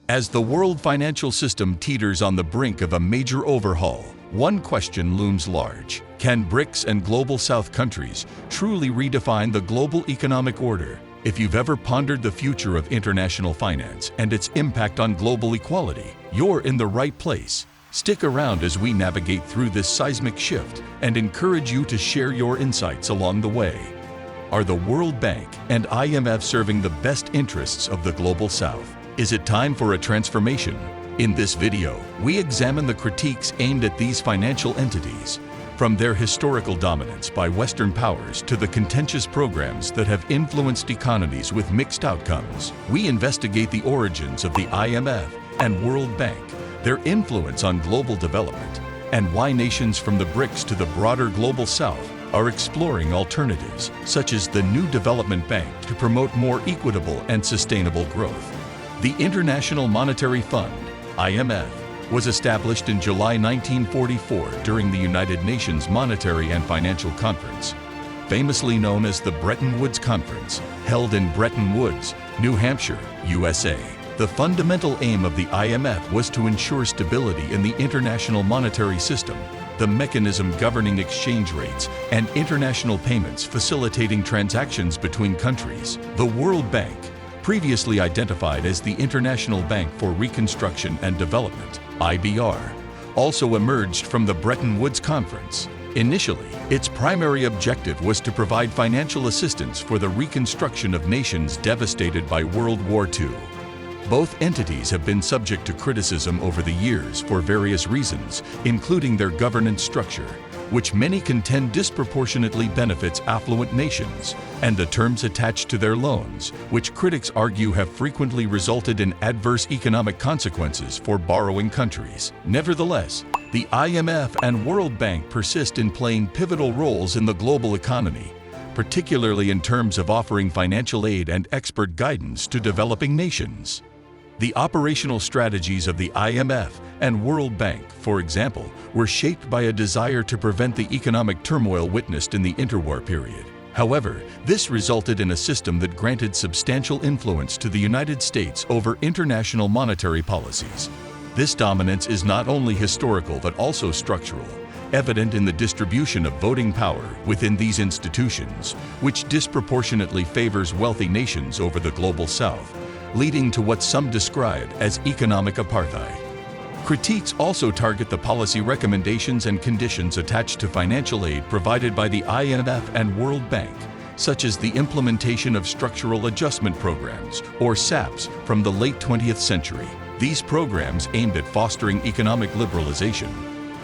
As the world financial system teeters on the brink of a major overhaul, one question looms large. Can BRICS and Global South countries truly redefine the global economic order? If you've ever pondered the future of international finance and its impact on global equality, you're in the right place. Stick around as we navigate through this seismic shift and encourage you to share your insights along the way. Are the World Bank and IMF serving the best interests of the Global South? Is it time for a transformation? In this video, we examine the critiques aimed at these financial entities, from their historical dominance by Western powers to the contentious programs that have influenced economies with mixed outcomes. We investigate the origins of the IMF and World Bank, their influence on global development, and why nations from the BRICS to the broader Global South are exploring alternatives, such as the new development bank to promote more equitable and sustainable growth. The International Monetary Fund, IMF, was established in July 1944 during the United Nations Monetary and Financial Conference, famously known as the Bretton Woods Conference, held in Bretton Woods, New Hampshire, USA. The fundamental aim of the IMF was to ensure stability in the international monetary system, the mechanism governing exchange rates and international payments facilitating transactions between countries. The World Bank, previously identified as the International Bank for Reconstruction and Development, IBR, also emerged from the Bretton Woods Conference. Initially, its primary objective was to provide financial assistance for the reconstruction of nations devastated by World War II. Both entities have been subject to criticism over the years for various reasons, including their governance structure, which many contend disproportionately benefits affluent nations, and the terms attached to their loans, which critics argue have frequently resulted in adverse economic consequences for borrowing countries. Nevertheless, the IMF and World Bank persist in playing pivotal roles in the global economy, particularly in terms of offering financial aid and expert guidance to developing nations. The operational strategies of the IMF and World Bank, for example, were shaped by a desire to prevent the economic turmoil witnessed in the interwar period. However, this resulted in a system that granted substantial influence to the United States over international monetary policies. This dominance is not only historical but also structural, evident in the distribution of voting power within these institutions, which disproportionately favors wealthy nations over the Global South, leading to what some describe as economic apartheid. Critiques also target the policy recommendations and conditions attached to financial aid provided by the IMF and World Bank, such as the implementation of structural adjustment programs, or SAPs, from the late 20th century. These programs aimed at fostering economic liberalization,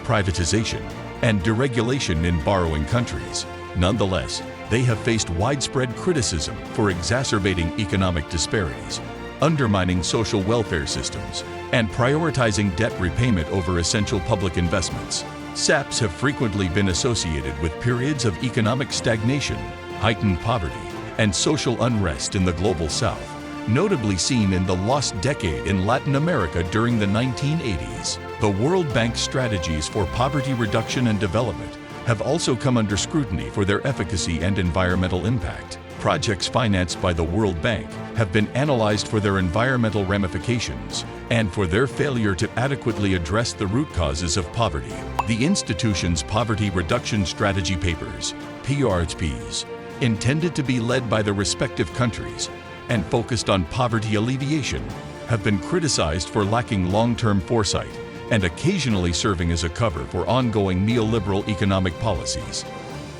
privatization, and deregulation in borrowing countries. Nonetheless, they have faced widespread criticism for exacerbating economic disparities, undermining social welfare systems, and prioritizing debt repayment over essential public investments. SAPs have frequently been associated with periods of economic stagnation, heightened poverty, and social unrest in the Global South, notably seen in the lost decade in Latin America during the 1980s. The World Bank's strategies for poverty reduction and development have also come under scrutiny for their efficacy and environmental impact. Projects financed by the World Bank have been analyzed for their environmental ramifications and for their failure to adequately address the root causes of poverty. The institution's Poverty Reduction Strategy Papers, PRHPs, intended to be led by the respective countries and focused on poverty alleviation, have been criticized for lacking long-term foresight and occasionally serving as a cover for ongoing neoliberal economic policies.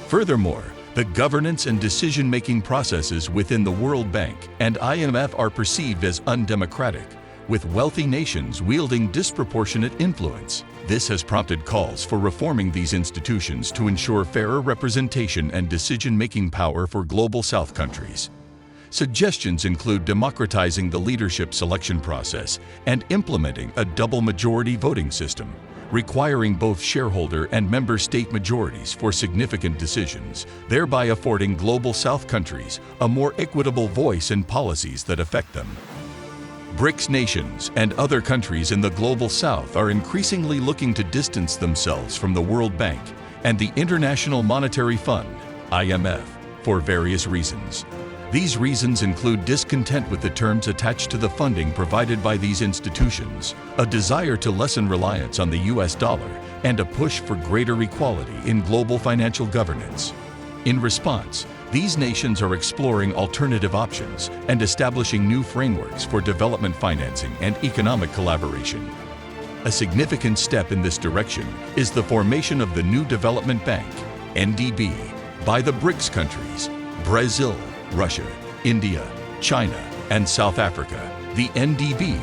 Furthermore, the governance and decision-making processes within the World Bank and IMF are perceived as undemocratic, with wealthy nations wielding disproportionate influence. This has prompted calls for reforming these institutions to ensure fairer representation and decision-making power for Global South countries. Suggestions include democratizing the leadership selection process and implementing a double-majority voting system, requiring both shareholder and member state majorities for significant decisions, thereby affording Global South countries a more equitable voice in policies that affect them. BRICS nations and other countries in the Global South are increasingly looking to distance themselves from the World Bank and the International Monetary Fund, IMF, for various reasons. These reasons include discontent with the terms attached to the funding provided by these institutions, a desire to lessen reliance on the US dollar, and a push for greater equality in global financial governance. In response, these nations are exploring alternative options and establishing new frameworks for development financing and economic collaboration. A significant step in this direction is the formation of the new Development Bank, NDB, by the BRICS countries, Brazil, Russia, India, China, and South Africa. The NDB,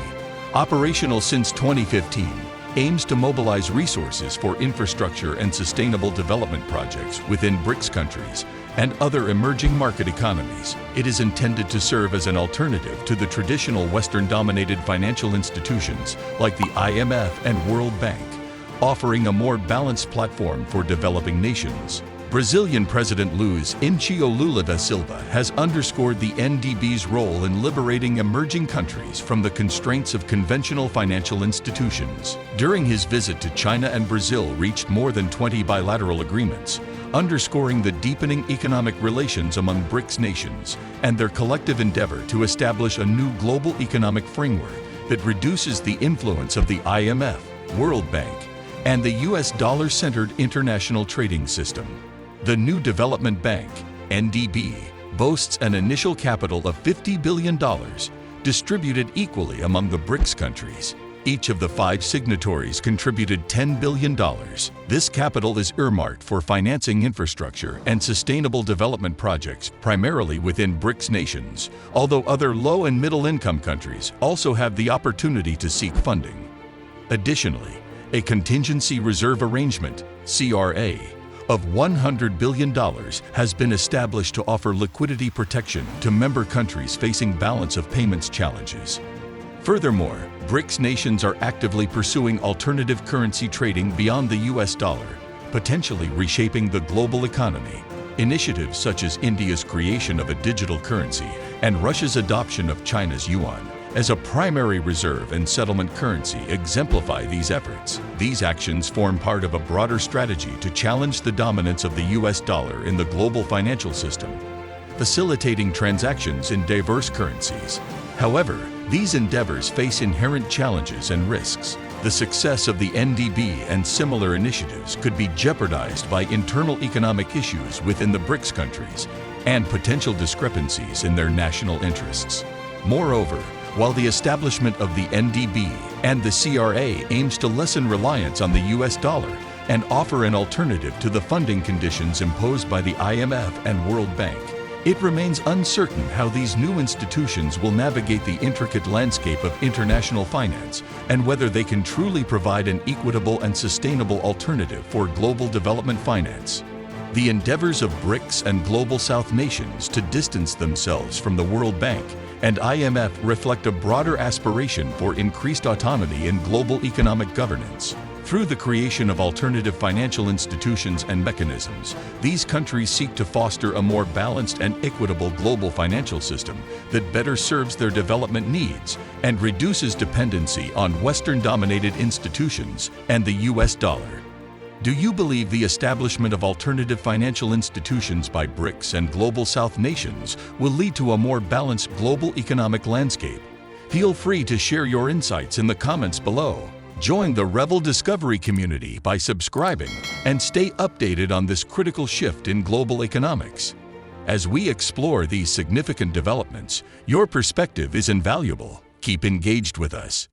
operational since 2015, aims to mobilize resources for infrastructure and sustainable development projects within BRICS countries and other emerging market economies. It is intended to serve as an alternative to the traditional Western-dominated financial institutions like the IMF and World Bank, offering a more balanced platform for developing nations. Brazilian President Luiz Inácio Lula da Silva has underscored the NDB's role in liberating emerging countries from the constraints of conventional financial institutions. During his visit to China and Brazil reached more than 20 bilateral agreements, underscoring the deepening economic relations among BRICS nations and their collective endeavor to establish a new global economic framework that reduces the influence of the IMF, World Bank, and the US dollar-centered international trading system. The new Development Bank, NDB, boasts an initial capital of $50 billion, distributed equally among the BRICS countries. Each of the 5 signatories contributed $10 billion. This capital is earmarked for financing infrastructure and sustainable development projects primarily within BRICS nations, although other low- and middle-income countries also have the opportunity to seek funding. Additionally, a contingency reserve arrangement, CRA, of $100 billion has been established to offer liquidity protection to member countries facing balance of payments challenges. Furthermore, BRICS nations are actively pursuing alternative currency trading beyond the US dollar, potentially reshaping the global economy. Initiatives such as India's creation of a digital currency and Russia's adoption of China's yuan as a primary reserve and settlement currency exemplify these efforts. These actions form part of a broader strategy to challenge the dominance of the US dollar in the global financial system, facilitating transactions in diverse currencies. However, these endeavors face inherent challenges and risks. The success of the NDB and similar initiatives could be jeopardized by internal economic issues within the BRICS countries and potential discrepancies in their national interests. Moreover, while the establishment of the NDB and the CRA aims to lessen reliance on the US dollar and offer an alternative to the funding conditions imposed by the IMF and World Bank, it remains uncertain how these new institutions will navigate the intricate landscape of international finance and whether they can truly provide an equitable and sustainable alternative for global development finance. The endeavors of BRICS and Global South nations to distance themselves from the World Bank and IMF reflect a broader aspiration for increased autonomy in global economic governance. Through the creation of alternative financial institutions and mechanisms, these countries seek to foster a more balanced and equitable global financial system that better serves their development needs and reduces dependency on Western-dominated institutions and the US dollar. Do you believe the establishment of alternative financial institutions by BRICS and Global South nations will lead to a more balanced global economic landscape? Feel free to share your insights in the comments below. Join the Revel Discovery community by subscribing and stay updated on this critical shift in global economics. As we explore these significant developments, your perspective is invaluable. Keep engaged with us.